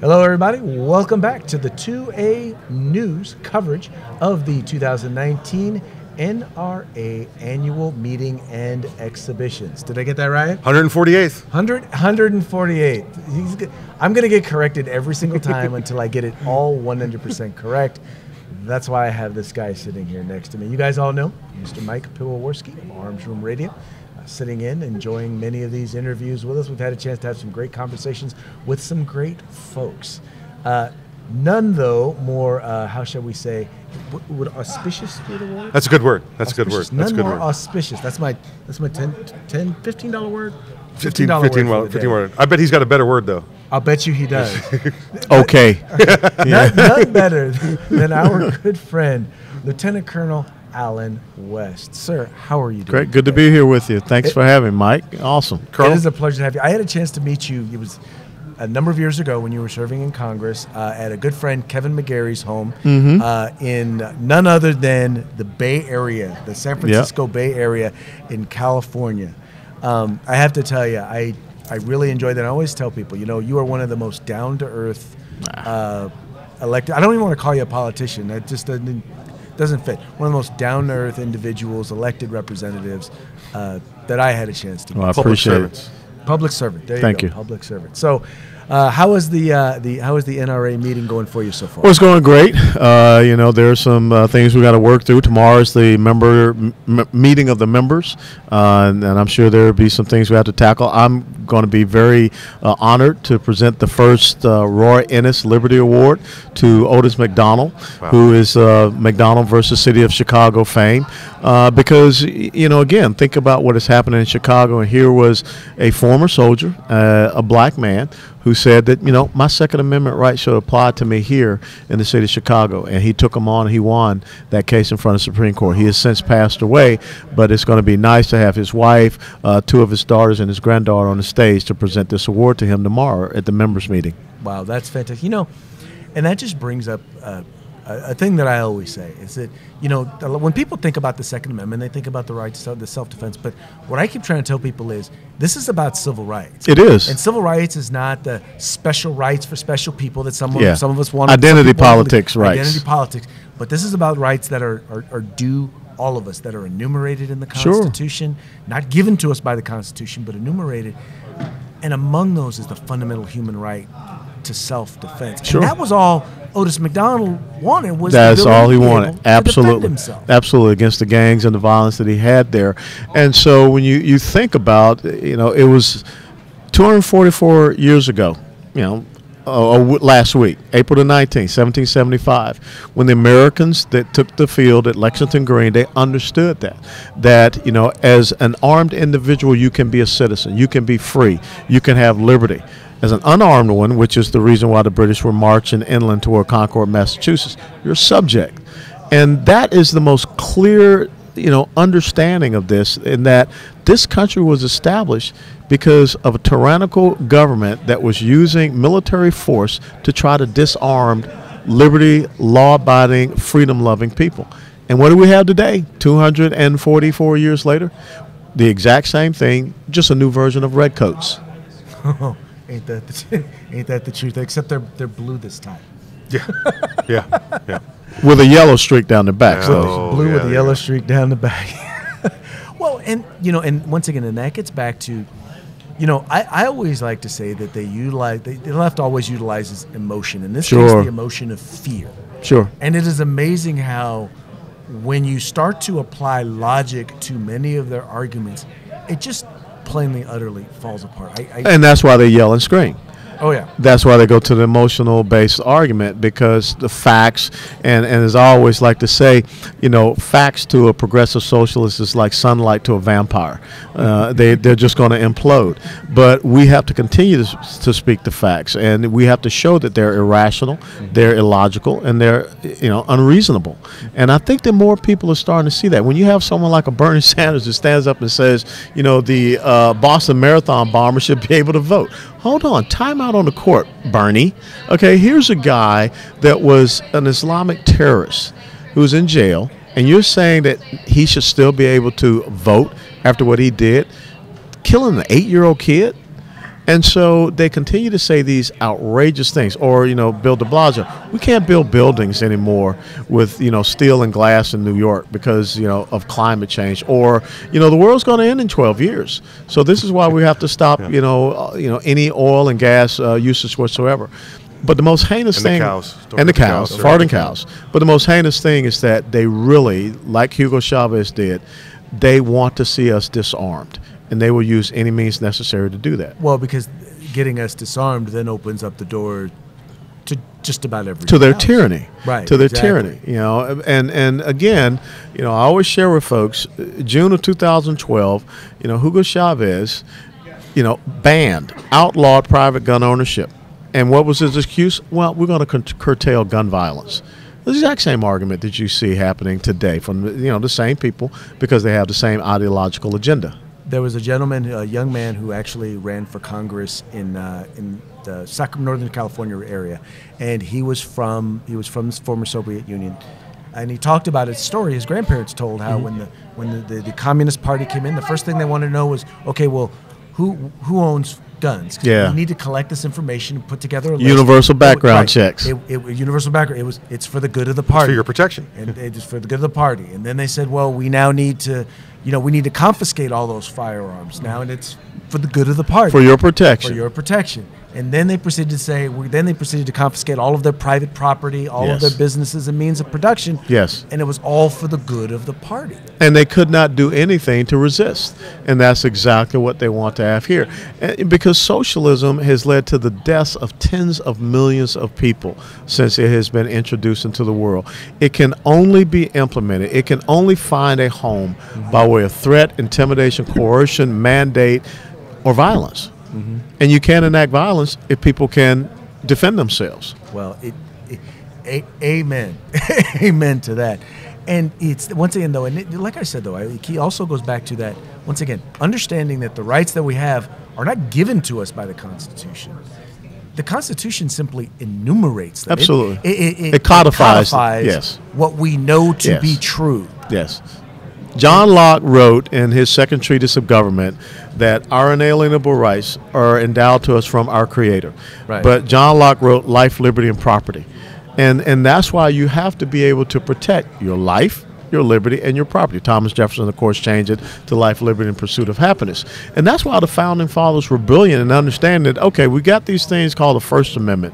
Hello, everybody. Welcome back to the 2A News coverage of the 2019 NRA Annual Meeting and Exhibitions. Did I get that right? 148th. 148th. I'm going to get corrected every single time until I get it all 100% correct. That's why I have this guy sitting here next to me. You guys all know Mr. Mike Piwowarski of Arms Room Radio. Sitting in, enjoying many of these interviews with us. We've had a chance to have some great conversations with some great folks. None, though, more, how shall we say, would auspicious be the word? That's a good word. That's auspicious. a good word. None That's a good more word. auspicious. That's my $15 word? $15 word. I bet he's got a better word, though. I'll bet you he does. Okay. None better than our good friend, Lieutenant Colonel Alan West. Sir, how are you doing? Great. Good to be here with you. Thanks for having me, Mike. Awesome. Colonel? It is a pleasure to have you. I had a chance to meet you. It was a number of years ago when you were serving in Congress at a good friend Kevin McGarry's home in none other than the Bay Area, the San Francisco Bay Area in California. I have to tell you, I really enjoyed that. I always tell people, you are one of the most down-to-earth elected. I don't even want to call you a politician. That just doesn't fit. One of the most down-to-earth individuals, elected representatives that I had a chance to meet. Well, I appreciate it. Public servant. There you Thank go. you. Public servant. So, how is the NRA meeting going for you so far? Well, it's going great. There are some things we got to work through. Tomorrow is the meeting of the members, and I'm sure there will be some things we have to tackle. I'm going to be very honored to present the first Roy Ennis Liberty Award to Otis McDonald, who is McDonald versus City of Chicago fame. Because, again, think about what is happening in Chicago, and here was a former soldier, a black man, who said that, my Second Amendment rights should apply to me here in the city of Chicago. And he took them on and he won that case in front of the Supreme Court. He has since passed away, but it's going to be nice to have his wife, two of his daughters, and his granddaughter on the stage to present this award to him tomorrow at the members' meeting. Wow, that's fantastic. And that just brings up a thing that I always say is that, when people think about the Second Amendment, they think about the rights to the self-defense. But what I keep trying to tell people is this is about civil rights. It is. And civil rights is not the special rights for special people that some of us want. Identity politics rights. Identity politics. But this is about rights that are due all of us, that are enumerated in the Constitution, not given to us by the Constitution, but enumerated. And among those is the fundamental human right to self-defense. Sure. And that was all Otis McDonald wanted. That's all he wanted. Absolutely. Absolutely, against the gangs and the violence that he had there. And so when you think about, it was 244 years ago, last week, April the 19th, 1775, when the Americans that took the field at Lexington Green, they understood that, as an armed individual, you can be a citizen, you can be free, you can have liberty. As an unarmed one, which is the reason why the British were marching inland toward Concord, Massachusetts, you're subject. And that is the most clear, understanding of this, in that this country was established because of a tyrannical government that was using military force to try to disarm liberty, law-abiding, freedom-loving people. And what do we have today, 244 years later? The exact same thing, just a new version of redcoats. Ain't that the truth? Except they're blue this time. Yeah. With a yellow streak down the back. Blue with a yellow streak down the back. Well, and once again, and that gets back to, I always like to say that the left always utilizes emotion. In this case, the emotion of fear. Sure. And it is amazing how when you start to apply logic to many of their arguments, it just plainly, utterly falls apart. And that's why they yell and scream. Oh, yeah. That's why they go to the emotional-based argument, because the facts, and as I always like to say, facts to a progressive socialist is like sunlight to a vampire. They're just going to implode. But we have to continue to speak the facts, and we have to show that they're irrational, they're illogical, and they're unreasonable. And I think that more people are starting to see that. When you have someone like a Bernie Sanders that stands up and says, the Boston Marathon bomber should be able to vote. Hold on, time out on the court, Bernie. Okay, here's a guy that was an Islamic terrorist who was in jail, and you're saying that he should still be able to vote after what he did, killing an 8-year-old kid? And so they continue to say these outrageous things. Or, Bill de Blasio, we can't build buildings anymore with, steel and glass in New York because, of climate change. Or, the world's going to end in 12 years. So this is why we have to stop, any oil and gas usage whatsoever. But the most heinous thing, and the cows, farting cows. But the most heinous thing is that they really, like Hugo Chavez did, they want to see us disarmed, and they will use any means necessary to do that. Well, because getting us disarmed then opens up the door to just about everything to their else. Tyranny, right? To their tyranny, And again, I always share with folks, June of 2012, Hugo Chavez, banned, outlawed private gun ownership. And what was his excuse? Well, we're going to curtail gun violence. The exact same argument that you see happening today from the same people because they have the same ideological agenda. There was a gentleman, a young man, who actually ran for Congress in the Northern California area, and he was from the former Soviet Union, and he talked about his story. His grandparents told how when the Communist Party came in, the first thing they wanted to know was, okay, well, who owns guns? Yeah. We need to collect this information and put together a list. Universal background checks. Universal background. It's for the good of the party. It's for your protection. And it is for the good of the party. And then they said, well, we now need to, we need to confiscate all those firearms now, and it's for the good of the party. For your protection. For your protection. And then they proceeded to say, to confiscate all of their private property, all of their businesses and means of production. Yes. And it was all for the good of the party. And they could not do anything to resist. And that's exactly what they want to have here. And because socialism has led to the deaths of tens of millions of people since it has been introduced into the world. It can only be implemented. It can only find a home by way of threat, intimidation, coercion, mandate, or violence. And you can't enact violence if people can defend themselves. Well, amen. Amen to that. And it's, once again, though, and like I said, though, he also goes back to that, once again, understanding that the rights that we have are not given to us by the Constitution. The Constitution simply enumerates them. Absolutely. It codifies what we know to be true. Yes. John Locke wrote in his second treatise of government that our inalienable rights are endowed to us from our Creator. Right. But John Locke wrote life, liberty, and property. And that's why you have to be able to protect your life, your liberty, and your property. Thomas Jefferson, of course, changed it to life, liberty, and pursuit of happiness. And that's why the Founding Fathers were brilliant in understanding that, okay, we got these things called the First Amendment.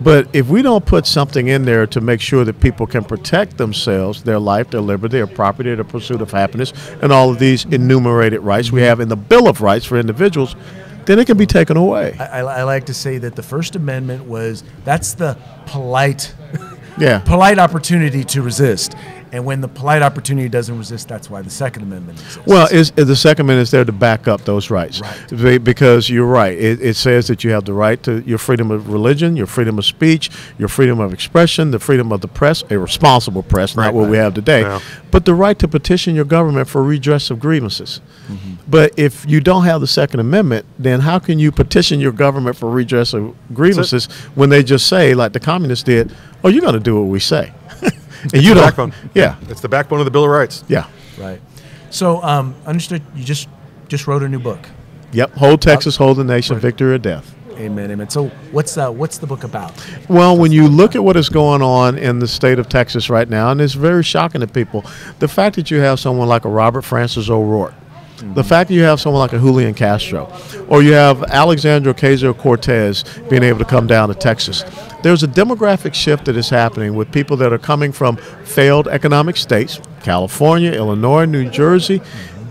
But if we don't put something in there to make sure that people can protect themselves, their life, their liberty, their property, their pursuit of happiness, and all of these enumerated rights we have in the Bill of Rights for individuals, then it can be taken away. I like to say that the First Amendment that's the polite opportunity to resist. And when the polite opportunity doesn't resist, that's why the Second Amendment exists. Well, the Second Amendment is there to back up those rights. Right. Because you're right. It says that you have the right to your freedom of religion, your freedom of speech, your freedom of expression, the freedom of the press, a responsible press, not what we have today, but the right to petition your government for redress of grievances. But if you don't have the Second Amendment, then how can you petition your government for redress of grievances when they just say, like the communists did, oh, you're going to do what we say? And you don't. Backbone. Yeah. It's the backbone of the Bill of Rights. Yeah. Right. So, understood. You just wrote a new book. Yep. Hold Texas, hold the nation, victory or death. Amen. Amen. So, what's the book about? Well, when you look at what is going on in the state of Texas right now, and it's very shocking to people, the fact that you have someone like a Robert Francis O'Rourke, the fact that you have someone like a Julian Castro, or you have Alexandria Ocasio-Cortez being able to come down to Texas, there's a demographic shift that is happening with people that are coming from failed economic states, California, Illinois, New Jersey,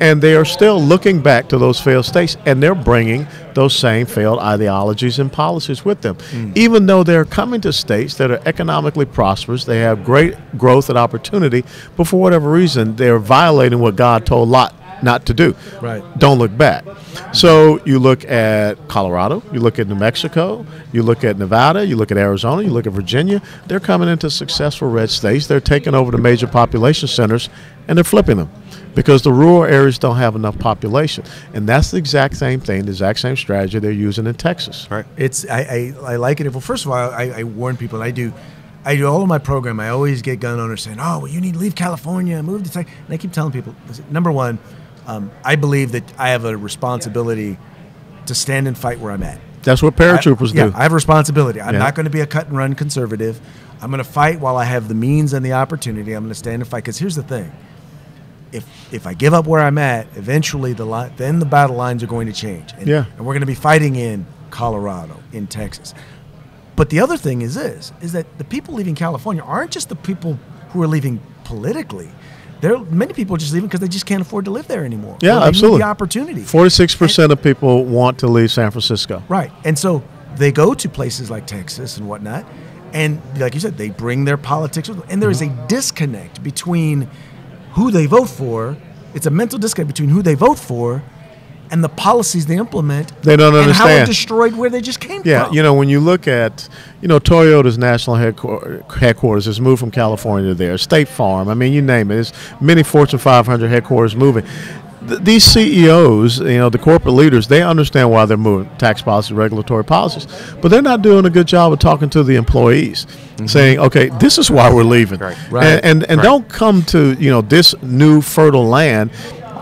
and they are still looking back to those failed states, and they're bringing those same failed ideologies and policies with them. Even though they're coming to states that are economically prosperous, they have great growth and opportunity, but for whatever reason, they're violating what God told Lot not to do. Right. Don't look back. So you look at Colorado, you look at New Mexico, you look at Nevada, you look at Arizona, you look at Virginia. They're coming into successful red states. They're taking over the major population centers, and they're flipping them because the rural areas don't have enough population. And that's the exact same thing, the exact same strategy they're using in Texas. Right. I like it. Well, first of all, I warn people, I do all of my program. I always get gun owners saying, oh, well, you need to leave California, move to Texas. And I keep telling people, number one, I believe that I have a responsibility to stand and fight where I'm at. That's what paratroopers do. I have a responsibility. I'm not going to be a cut and run conservative. I'm going to fight while I have the means and the opportunity. I'm going to stand and fight. Because here's the thing. If I give up where I'm at, eventually then the battle lines are going to change. And we're going to be fighting in Colorado, in Texas. But the other thing is this, is that the people leaving California aren't just the people who are leaving politically. Many people are just leaving because they just can't afford to live there anymore. Yeah, absolutely. The opportunity. 46% of people want to leave San Francisco. Right. And so they go to places like Texas and whatnot, and like you said, they bring their politics with them. And there is a disconnect between who they vote for. It's a mental disconnect between who they vote for and the policies they implement. They don't understand. And how it destroyed where they just came from. Yeah, when you look at, Toyota's national headquarters has moved from California to there. State Farm, you name it. There's many Fortune 500 headquarters moving. These CEOs, the corporate leaders, they understand why they're moving, tax policy, regulatory policies, but they're not doing a good job of talking to the employees, saying, okay, this is why we're leaving. Right. And don't come to, this new fertile land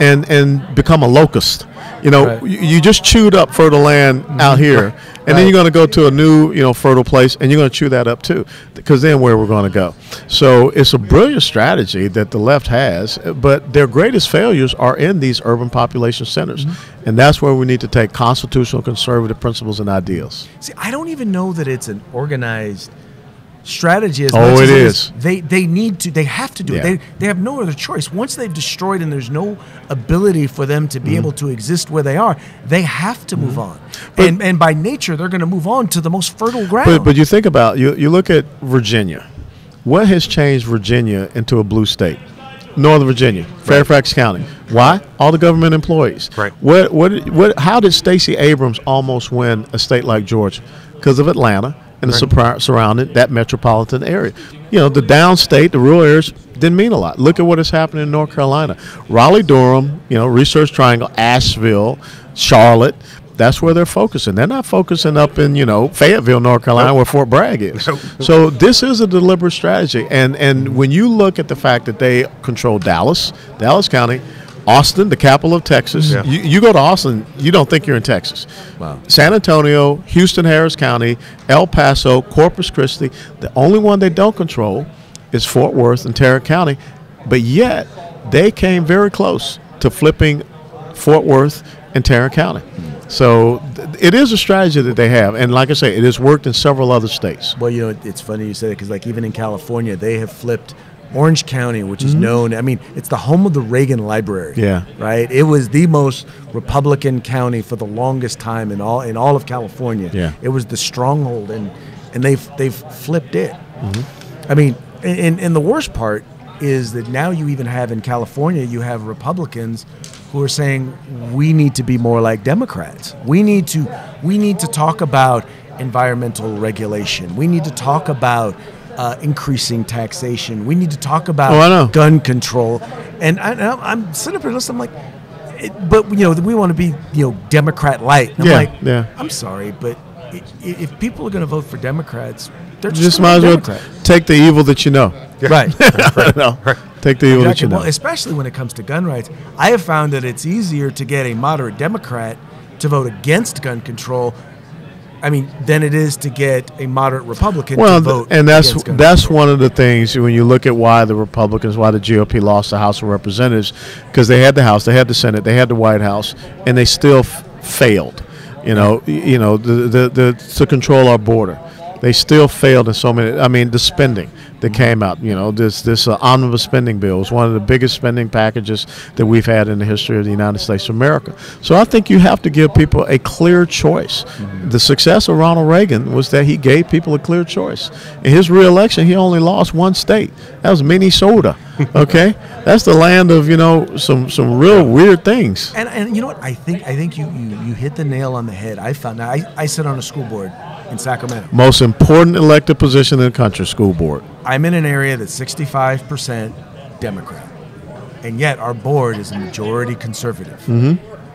and become a locust. You just chewed up fertile land out here, and then you're going to go to a new, fertile place, and you're going to chew that up too, because then where we're going to go. So it's a brilliant strategy that the left has, but their greatest failures are in these urban population centers, and that's where we need to take constitutional conservative principles and ideals. See, I don't even know that it's an organized strategy as much as it is. They have to do it. They have no other choice. Once they've destroyed and there's no ability for them to be able to exist where they are, they have to move on. And by nature, they're going to move on to the most fertile ground. But you think about, you look at Virginia. What has changed Virginia into a blue state? Northern Virginia, Fairfax County. Why? All the government employees. Right. How did Stacey Abrams almost win a state like Georgia? Because of Atlanta and the surrounding that metropolitan area. The downstate, the rural areas didn't mean a lot. Look at what is happening in North Carolina. Raleigh-Durham, Research Triangle, Asheville, Charlotte. That's where they're focusing. They're not focusing up in, Fayetteville, North Carolina, where Fort Bragg is. So this is a deliberate strategy. And when you look at the fact that they control Dallas County, Austin, the capital of Texas. Yeah. You go to Austin, you don't think you're in Texas. Wow. San Antonio, Houston, Harris County, El Paso, Corpus Christi. The only one they don't control is Fort Worth and Tarrant County. But yet, they came very close to flipping Fort Worth and Tarrant County. So it is a strategy that they have. And like I say, it has worked in several other states. Well, it's funny you say that because even in California, they have flipped Orange County, which is known, it's the home of the Reagan Library. Yeah. Right? It was the most Republican county for the longest time in all of California. Yeah. It was the stronghold, and they've flipped it. And the worst part is that now you even have in California, you have Republicans who are saying we need to be more like Democrats. We need to talk about environmental regulation. We need to talk about increasing taxation. We need to talk about gun control. And I'm sitting up here listening. I'm like, but we want to be Democrat light. And I'm like, I'm sorry, but if people are going to vote for Democrats, they're just might as well take the evil that you know. Right. Take the evil that you know. Well, especially when it comes to gun rights, I have found that it's easier to get a moderate Democrat to vote against gun control than it is to get a moderate Republican to vote. And that's one of the things when you look at why the GOP lost the House of Representatives, because they had the House, they had the Senate, they had the White House, and they still failed. To control our border. They still failed in so many. The spending that came out. This omnibus spending bill was one of the biggest spending packages that we've had in the history of the United States of America. So I think you have to give people a clear choice. The success of Ronald Reagan was that he gave people a clear choice. In his reelection, he only lost one state. That was Minnesota. Okay, that's the land of some real weird things. And you know what? I think you hit the nail on the head. I sit on a school board in Sacramento. Most important elected position in the country, school board. I'm in an area that's 65% Democrat, and yet our board is a majority conservative.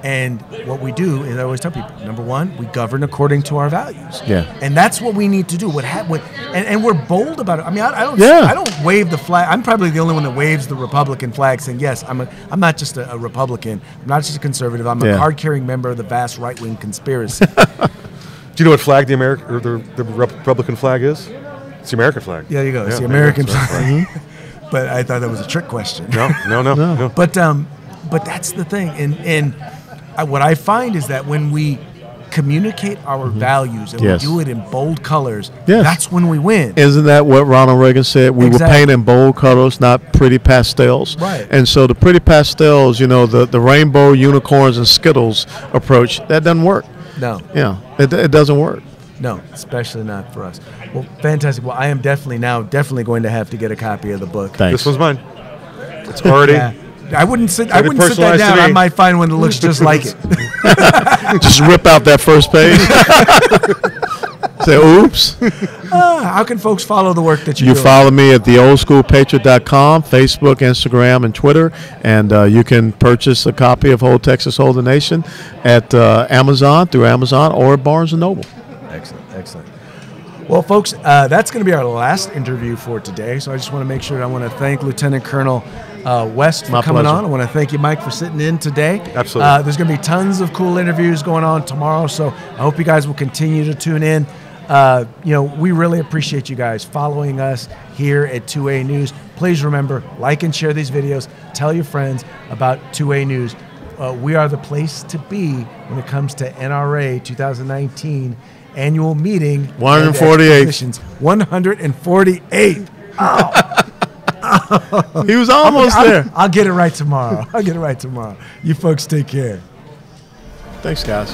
And what we do is I always tell people, number one, we govern according to our values. Yeah. And that's what we need to do. And we're bold about it. I mean, I don't wave the flag. I'm probably the only one that waves the Republican flag saying, yes, I'm not just a Republican. I'm not just a conservative. I'm a card-carrying member of the vast right-wing conspiracy. Do you know what flag the Republican flag is? It's the American flag. Yeah, there you go. It's the American flag. But I thought that was a trick question. No. But that's the thing. And what I find is that when we communicate our values and we do it in bold colors, that's when we win. Isn't that what Ronald Reagan said? We were painting in bold colors, not pretty pastels. Right. And so the pretty pastels, the rainbow, unicorns, and Skittles approach, that doesn't work. No. Yeah, it doesn't work. No, especially not for us. Well, fantastic. Well, I am definitely going to have to get a copy of the book. Thanks. This one's mine. It's already. Yeah. I wouldn't sit that down. I might find one that looks just like it. Just rip out that first page. Say, oops. How can folks follow the work that you do? You follow me at theoldschoolpatriot.com, Facebook, Instagram, and Twitter. And you can purchase a copy of Whole Texas, Hold the Nation at Amazon, through Amazon, or at Barnes & Noble. Excellent. Well, folks, that's going to be our last interview for today. So I just want to make sure I want to thank Lieutenant Colonel West for coming on. I want to thank you, Mike, for sitting in today. Absolutely. There's going to be tons of cool interviews going on tomorrow, so I hope you guys will continue to tune in. We really appreciate you guys following us here at 2A News. Please remember, like and share these videos. Tell your friends about 2A News. We are the place to be when it comes to NRA 2019 Annual Meeting. 148. 148. Oh. He was almost there. I'll get it right tomorrow. You folks take care. Thanks, guys.